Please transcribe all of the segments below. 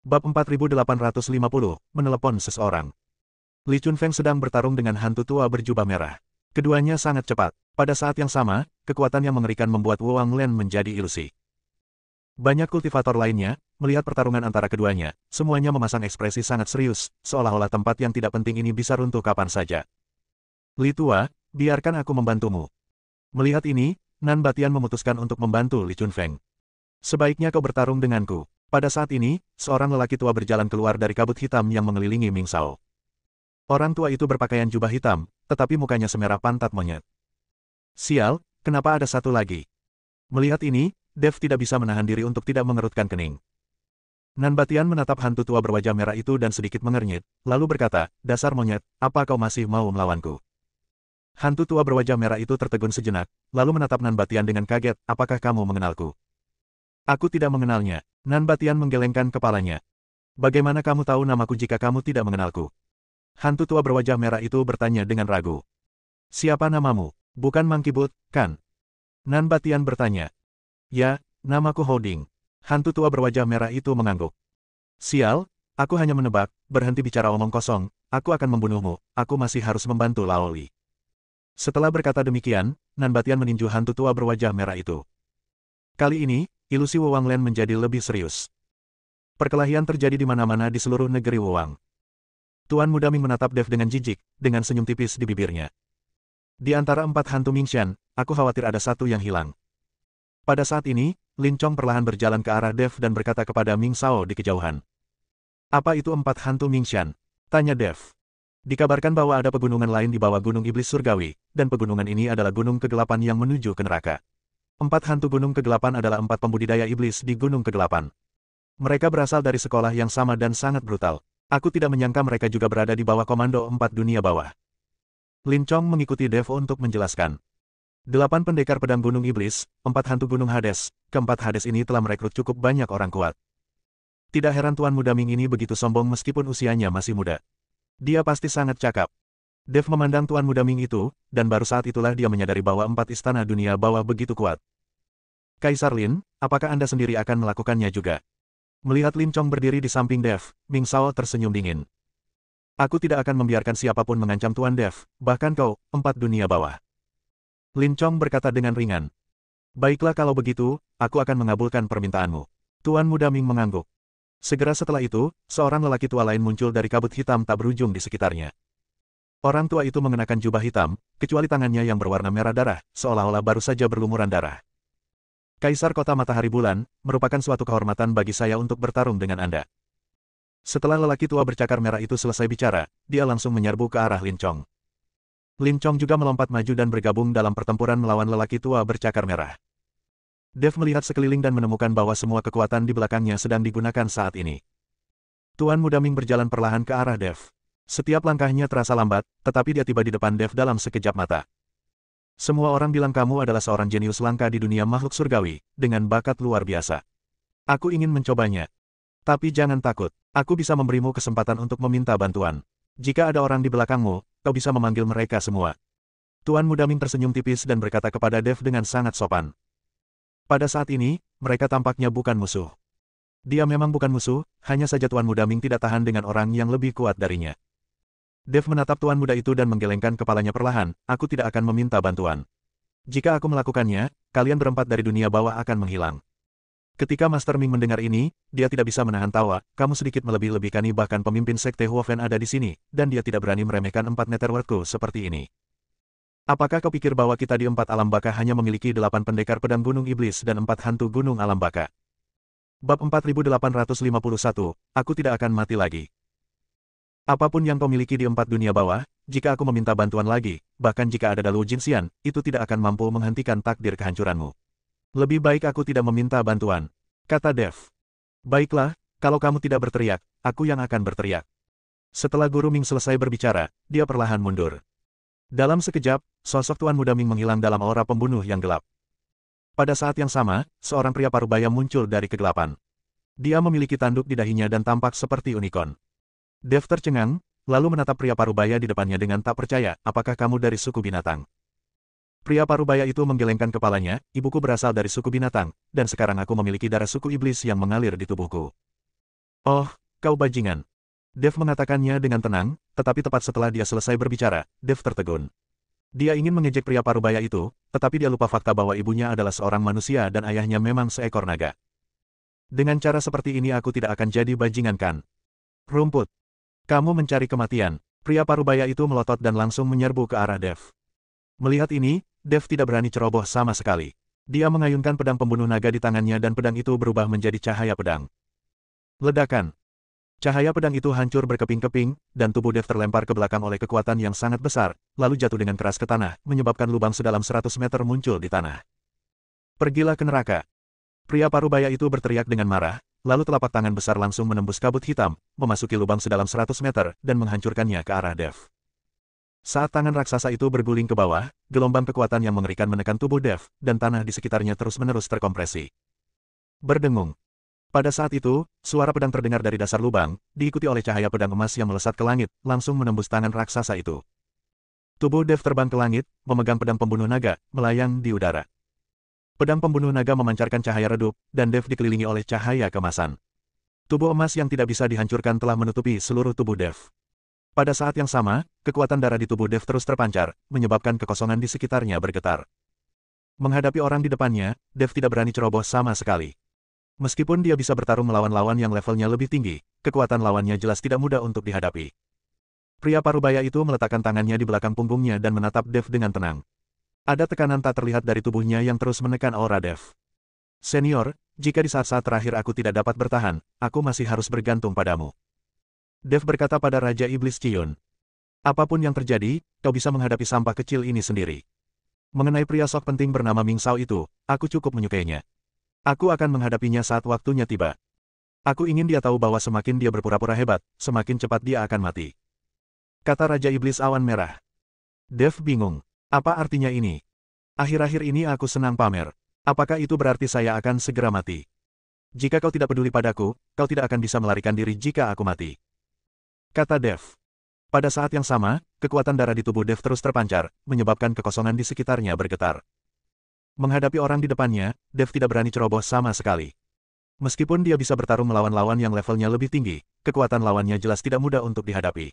Bab 4850, menelepon seseorang. Li Chunfeng sedang bertarung dengan hantu tua berjubah merah. Keduanya sangat cepat. Pada saat yang sama, kekuatan yang mengerikan membuat Wu Wanglen menjadi ilusi. Banyak kultivator lainnya, melihat pertarungan antara keduanya, semuanya memasang ekspresi sangat serius, seolah-olah tempat yang tidak penting ini bisa runtuh kapan saja. Li Tua, biarkan aku membantumu. Melihat ini, Nan Batian memutuskan untuk membantu Li Chunfeng. Sebaiknya kau bertarung denganku. Pada saat ini, seorang lelaki tua berjalan keluar dari kabut hitam yang mengelilingi Ming Sao. Orang tua itu berpakaian jubah hitam, tetapi mukanya semerah pantat monyet. Sial, kenapa ada satu lagi? Melihat ini, Dev tidak bisa menahan diri untuk tidak mengerutkan kening. Nan Batian menatap hantu tua berwajah merah itu dan sedikit mengernyit, lalu berkata, dasar monyet, apa kau masih mau melawanku? Hantu tua berwajah merah itu tertegun sejenak, lalu menatap Nan Batian dengan kaget, apakah kamu mengenalku? Aku tidak mengenalnya. Nan Batian menggelengkan kepalanya. Bagaimana kamu tahu namaku jika kamu tidak mengenalku? Hantu tua berwajah merah itu bertanya dengan ragu. Siapa namamu? Bukan Monkey Boot, kan? Nan Batian bertanya. Ya, namaku Hoding. Hantu tua berwajah merah itu mengangguk. Sial, aku hanya menebak, berhenti bicara omong kosong, aku akan membunuhmu, aku masih harus membantu Laoli. Setelah berkata demikian, Nan Batian meninju hantu tua berwajah merah itu. Kali ini, ilusi Wu Wanglen menjadi lebih serius. Perkelahian terjadi di mana-mana di seluruh negeri Wu Wang. Tuan Muda Ming menatap Dev dengan jijik, dengan senyum tipis di bibirnya. Di antara 4 hantu Mingshan, aku khawatir ada satu yang hilang. Pada saat ini, Lin Chong perlahan berjalan ke arah Dev dan berkata kepada Ming Sao di kejauhan. Apa itu 4 hantu Mingshan? Tanya Dev. Dikabarkan bahwa ada pegunungan lain di bawah Gunung Iblis Surgawi, dan pegunungan ini adalah gunung kegelapan yang menuju ke neraka. 4 hantu gunung kegelapan adalah 4 pembudidaya iblis di gunung kegelapan. Mereka berasal dari sekolah yang sama dan sangat brutal. Aku tidak menyangka mereka juga berada di bawah komando 4 dunia bawah. Lin Chong mengikuti Dev untuk menjelaskan. 8 pendekar pedang gunung iblis, 4 hantu gunung Hades, keempat Hades ini telah merekrut cukup banyak orang kuat. Tidak heran Tuan Muda Ming ini begitu sombong meskipun usianya masih muda. Dia pasti sangat cakap. Dev memandang Tuan Muda Ming itu, dan baru saat itulah dia menyadari bahwa 4 istana dunia bawah begitu kuat. Kaisar Lin, apakah Anda sendiri akan melakukannya juga? Melihat Lin Chong berdiri di samping Dev, Ming Sao tersenyum dingin. Aku tidak akan membiarkan siapapun mengancam Tuan Dev, bahkan kau, 4 dunia bawah. Lin Chong berkata dengan ringan. Baiklah kalau begitu, aku akan mengabulkan permintaanmu. Tuan Muda Ming mengangguk. Segera setelah itu, seorang lelaki tua lain muncul dari kabut hitam tak berujung di sekitarnya. Orang tua itu mengenakan jubah hitam, kecuali tangannya yang berwarna merah darah, seolah-olah baru saja berlumuran darah. Kaisar Kota Matahari Bulan, merupakan suatu kehormatan bagi saya untuk bertarung dengan Anda. Setelah lelaki tua bercakar merah itu selesai bicara, dia langsung menyerbu ke arah Lin Chong. Lin Chong juga melompat maju dan bergabung dalam pertempuran melawan lelaki tua bercakar merah. Dev melihat sekeliling dan menemukan bahwa semua kekuatan di belakangnya sedang digunakan saat ini. Tuan Muda Ming berjalan perlahan ke arah Dev. Setiap langkahnya terasa lambat, tetapi dia tiba di depan Dev dalam sekejap mata. Semua orang bilang kamu adalah seorang jenius langka di dunia makhluk surgawi, dengan bakat luar biasa. Aku ingin mencobanya. Tapi jangan takut, aku bisa memberimu kesempatan untuk meminta bantuan. Jika ada orang di belakangmu, kau bisa memanggil mereka semua. Tuan Muda Ming tersenyum tipis dan berkata kepada Dev dengan sangat sopan. Pada saat ini, mereka tampaknya bukan musuh. Dia memang bukan musuh, hanya saja Tuan Muda Ming tidak tahan dengan orang yang lebih kuat darinya. Dev menatap tuan muda itu dan menggelengkan kepalanya perlahan, aku tidak akan meminta bantuan. Jika aku melakukannya, kalian berempat dari dunia bawah akan menghilang. Ketika Master Ming mendengar ini, dia tidak bisa menahan tawa, kamu sedikit melebih-lebihkan bahkan pemimpin sekte Huofen ada di sini, dan dia tidak berani meremehkan 4 netherworldku seperti ini. Apakah kau pikir bahwa kita di 4 alam baka hanya memiliki 8 pendekar pedang gunung iblis dan 4 hantu gunung alam baka? Bab 4851, aku tidak akan mati lagi. Apapun yang kau miliki di 4 dunia bawah, jika aku meminta bantuan lagi, bahkan jika ada Dalu Jinxian, itu tidak akan mampu menghentikan takdir kehancuranmu. Lebih baik aku tidak meminta bantuan, kata Dev. Baiklah, kalau kamu tidak berteriak, aku yang akan berteriak. Setelah Guru Ming selesai berbicara, dia perlahan mundur. Dalam sekejap, sosok Tuan Muda Ming menghilang dalam aura pembunuh yang gelap. Pada saat yang sama, seorang pria parubaya muncul dari kegelapan. Dia memiliki tanduk di dahinya dan tampak seperti unicorn. Dev tercengang, lalu menatap pria parubaya di depannya dengan tak percaya, apakah kamu dari suku binatang? Pria parubaya itu menggelengkan kepalanya, ibuku berasal dari suku binatang, dan sekarang aku memiliki darah suku iblis yang mengalir di tubuhku. Oh, kau bajingan. Dev mengatakannya dengan tenang, tetapi tepat setelah dia selesai berbicara, Dev tertegun. Dia ingin mengejek pria parubaya itu, tetapi dia lupa fakta bahwa ibunya adalah seorang manusia dan ayahnya memang seekor naga. Dengan cara seperti ini aku tidak akan jadi bajingan kan? Rumput. Kamu mencari kematian. Pria parubaya itu melotot dan langsung menyerbu ke arah Dev. Melihat ini, Dev tidak berani ceroboh sama sekali. Dia mengayunkan pedang pembunuh naga di tangannya dan pedang itu berubah menjadi cahaya pedang. Ledakan. Cahaya pedang itu hancur berkeping-keping, dan tubuh Dev terlempar ke belakang oleh kekuatan yang sangat besar, lalu jatuh dengan keras ke tanah, menyebabkan lubang sedalam 100 meter muncul di tanah. Pergilah ke neraka. Pria parubaya itu berteriak dengan marah, lalu telapak tangan besar langsung menembus kabut hitam, memasuki lubang sedalam 100 meter, dan menghancurkannya ke arah Dev. Saat tangan raksasa itu berguling ke bawah, gelombang kekuatan yang mengerikan menekan tubuh Dev, dan tanah di sekitarnya terus-menerus terkompresi. Berdengung. Pada saat itu, suara pedang terdengar dari dasar lubang, diikuti oleh cahaya pedang emas yang melesat ke langit, langsung menembus tangan raksasa itu. Tubuh Dev terbang ke langit, memegang pedang pembunuh naga, melayang di udara. Pedang pembunuh naga memancarkan cahaya redup, dan Dev dikelilingi oleh cahaya kemasan. Tubuh emas yang tidak bisa dihancurkan telah menutupi seluruh tubuh Dev. Pada saat yang sama, kekuatan darah di tubuh Dev terus terpancar, menyebabkan kekosongan di sekitarnya bergetar. Menghadapi orang di depannya, Dev tidak berani ceroboh sama sekali. Meskipun dia bisa bertarung melawan lawan yang levelnya lebih tinggi, kekuatan lawannya jelas tidak mudah untuk dihadapi. Pria parubaya itu meletakkan tangannya di belakang punggungnya dan menatap Dev dengan tenang. Ada tekanan tak terlihat dari tubuhnya yang terus menekan aura Dev. Senior, jika di saat-saat terakhir aku tidak dapat bertahan, aku masih harus bergantung padamu. Dev berkata pada Raja Iblis Cion. Apapun yang terjadi, kau bisa menghadapi sampah kecil ini sendiri. Mengenai pria sok penting bernama Ming Sao itu, aku cukup menyukainya. Aku akan menghadapinya saat waktunya tiba. Aku ingin dia tahu bahwa semakin dia berpura-pura hebat, semakin cepat dia akan mati. Kata Raja Iblis Awan Merah. Dev bingung. Apa artinya ini? Akhir-akhir ini aku senang pamer. Apakah itu berarti saya akan segera mati? Jika kau tidak peduli padaku, kau tidak akan bisa melarikan diri jika aku mati. Kata Dev. Pada saat yang sama, kekuatan darah di tubuh Dev terus terpancar, menyebabkan kekosongan di sekitarnya bergetar. Menghadapi orang di depannya, Dev tidak berani ceroboh sama sekali. Meskipun dia bisa bertarung melawan lawan yang levelnya lebih tinggi, kekuatan lawannya jelas tidak mudah untuk dihadapi.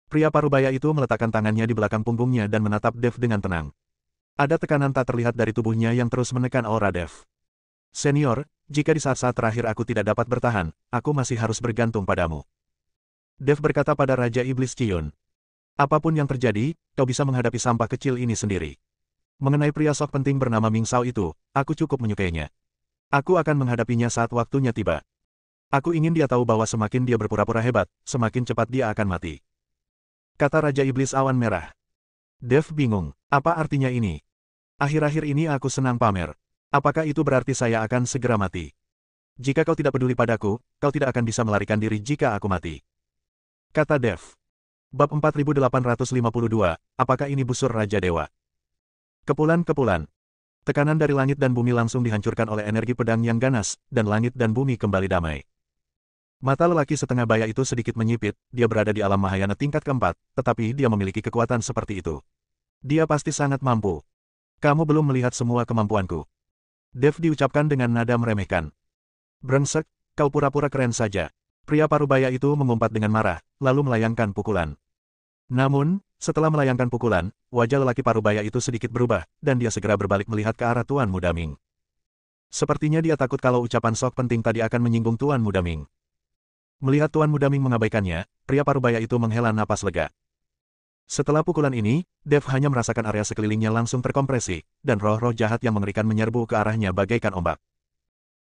Pria parubaya itu meletakkan tangannya di belakang punggungnya dan menatap Dev dengan tenang. Ada tekanan tak terlihat dari tubuhnya yang terus menekan aura Dev. Senior, jika di saat-saat terakhir aku tidak dapat bertahan, aku masih harus bergantung padamu. Dev berkata pada Raja Iblis Cion. Apapun yang terjadi, kau bisa menghadapi sampah kecil ini sendiri. Mengenai pria sok penting bernama Ming Sao itu, aku cukup menyukainya. Aku akan menghadapinya saat waktunya tiba. Aku ingin dia tahu bahwa semakin dia berpura-pura hebat, semakin cepat dia akan mati. Kata Raja Iblis Awan Merah. Dev bingung, apa artinya ini? Akhir-akhir ini aku senang pamer. Apakah itu berarti saya akan segera mati? Jika kau tidak peduli padaku, kau tidak akan bisa melarikan diri jika aku mati. Kata Dev. Bab 4852, apakah ini busur Raja Dewa? Kepulan-kepulan. Tekanan dari langit dan bumi langsung dihancurkan oleh energi pedang yang ganas, dan langit dan bumi kembali damai. Mata lelaki setengah baya itu sedikit menyipit, dia berada di alam Mahayana tingkat keempat, tetapi dia memiliki kekuatan seperti itu. Dia pasti sangat mampu. Kamu belum melihat semua kemampuanku. Dev diucapkan dengan nada meremehkan. Brengsek, kau pura-pura keren saja. Pria parubaya itu mengumpat dengan marah, lalu melayangkan pukulan. Namun, setelah melayangkan pukulan, wajah lelaki parubaya itu sedikit berubah, dan dia segera berbalik melihat ke arah Tuan Muda Ming. Sepertinya dia takut kalau ucapan sok penting tadi akan menyinggung Tuan Muda Ming. Melihat Tuan Muda Ming mengabaikannya, pria parubaya itu menghela napas lega. Setelah pukulan ini, Dev hanya merasakan area sekelilingnya langsung terkompresi, dan roh-roh jahat yang mengerikan menyerbu ke arahnya bagaikan ombak.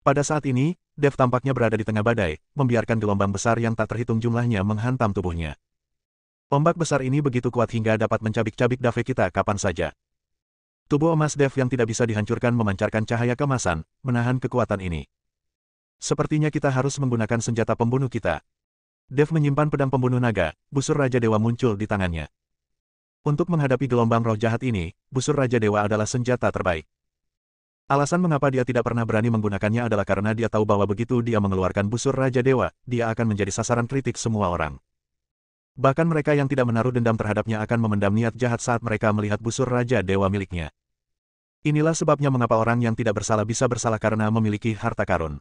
Pada saat ini, Dev tampaknya berada di tengah badai, membiarkan gelombang besar yang tak terhitung jumlahnya menghantam tubuhnya. Ombak besar ini begitu kuat hingga dapat mencabik-cabik Dave kita kapan saja. Tubuh emas Dev yang tidak bisa dihancurkan memancarkan cahaya kemasan, menahan kekuatan ini. Sepertinya kita harus menggunakan senjata pembunuh kita. Dev menyimpan pedang pembunuh naga, busur Raja Dewa muncul di tangannya. Untuk menghadapi gelombang roh jahat ini, busur Raja Dewa adalah senjata terbaik. Alasan mengapa dia tidak pernah berani menggunakannya adalah karena dia tahu bahwa begitu dia mengeluarkan busur Raja Dewa, dia akan menjadi sasaran kritik semua orang. Bahkan mereka yang tidak menaruh dendam terhadapnya akan memendam niat jahat saat mereka melihat busur Raja Dewa miliknya. Inilah sebabnya mengapa orang yang tidak bersalah bisa bersalah karena memiliki harta karun.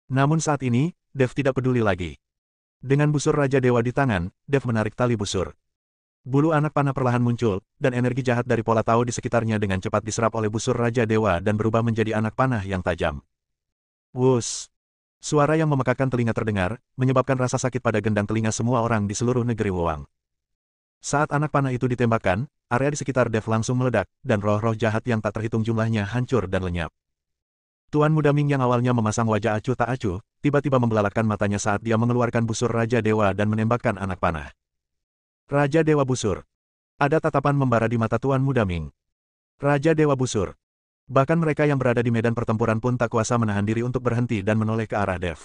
Namun saat ini, Dev tidak peduli lagi. Dengan busur Raja Dewa di tangan, Dev menarik tali busur. Bulu anak panah perlahan muncul, dan energi jahat dari pola Tao di sekitarnya dengan cepat diserap oleh busur Raja Dewa dan berubah menjadi anak panah yang tajam. Wus! Suara yang memekakan telinga terdengar, menyebabkan rasa sakit pada gendang telinga semua orang di seluruh negeri Wowang. Saat anak panah itu ditembakkan, area di sekitar Dev langsung meledak, dan roh-roh jahat yang tak terhitung jumlahnya hancur dan lenyap. Tuan Muda Ming yang awalnya memasang wajah acuh tak acuh, tiba-tiba membelalakan matanya saat dia mengeluarkan busur Raja Dewa dan menembakkan anak panah. Raja Dewa Busur. Ada tatapan membara di mata Tuan Muda Ming. Raja Dewa Busur. Bahkan mereka yang berada di medan pertempuran pun tak kuasa menahan diri untuk berhenti dan menoleh ke arah Dev.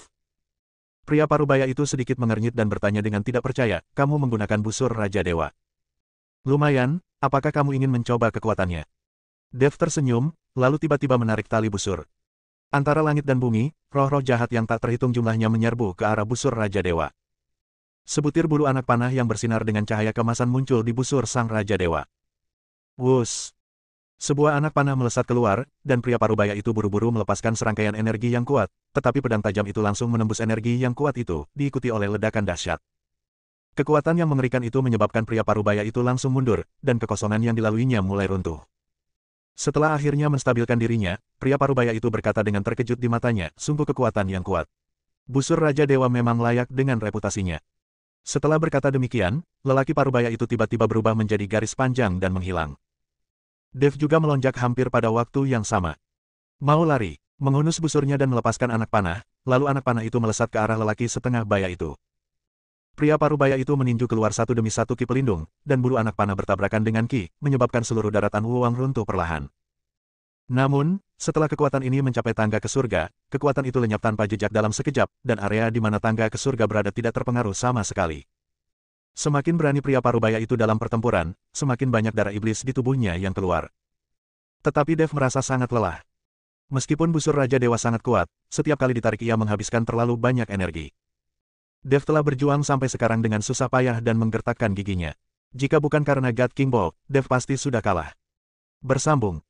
Pria parubaya itu sedikit mengernyit dan bertanya dengan tidak percaya, kamu menggunakan busur Raja Dewa. Lumayan, apakah kamu ingin mencoba kekuatannya? Dev tersenyum, lalu tiba-tiba menarik tali busur. Antara langit dan bumi, roh-roh jahat yang tak terhitung jumlahnya menyerbu ke arah busur Raja Dewa. Sebutir bulu anak panah yang bersinar dengan cahaya kemasan muncul di busur sang Raja Dewa. Wus! Sebuah anak panah melesat keluar, dan pria parubaya itu buru-buru melepaskan serangkaian energi yang kuat, tetapi pedang tajam itu langsung menembus energi yang kuat itu, diikuti oleh ledakan dahsyat. Kekuatan yang mengerikan itu menyebabkan pria parubaya itu langsung mundur, dan kekosongan yang dilaluinya mulai runtuh. Setelah akhirnya menstabilkan dirinya, pria parubaya itu berkata dengan terkejut di matanya, sungguh kekuatan yang kuat. Busur Raja Dewa memang layak dengan reputasinya. Setelah berkata demikian, lelaki parubaya itu tiba-tiba berubah menjadi garis panjang dan menghilang. Dev juga melonjak hampir pada waktu yang sama. Mau lari, menghunus busurnya dan melepaskan anak panah, lalu anak panah itu melesat ke arah lelaki setengah baya itu. Pria parubaya itu meninju keluar satu demi satu ki pelindung, dan bulu anak panah bertabrakan dengan ki, menyebabkan seluruh daratan Wuwang runtuh perlahan. Namun, setelah kekuatan ini mencapai tangga ke surga, kekuatan itu lenyap tanpa jejak dalam sekejap, dan area di mana tangga ke surga berada tidak terpengaruh sama sekali. Semakin berani pria parubaya itu dalam pertempuran, semakin banyak darah iblis di tubuhnya yang keluar. Tetapi Dev merasa sangat lelah. Meskipun busur Raja Dewa sangat kuat, setiap kali ditarik ia menghabiskan terlalu banyak energi. Dev telah berjuang sampai sekarang dengan susah payah dan menggertakkan giginya. Jika bukan karena God King Bolt, Dev pasti sudah kalah. Bersambung.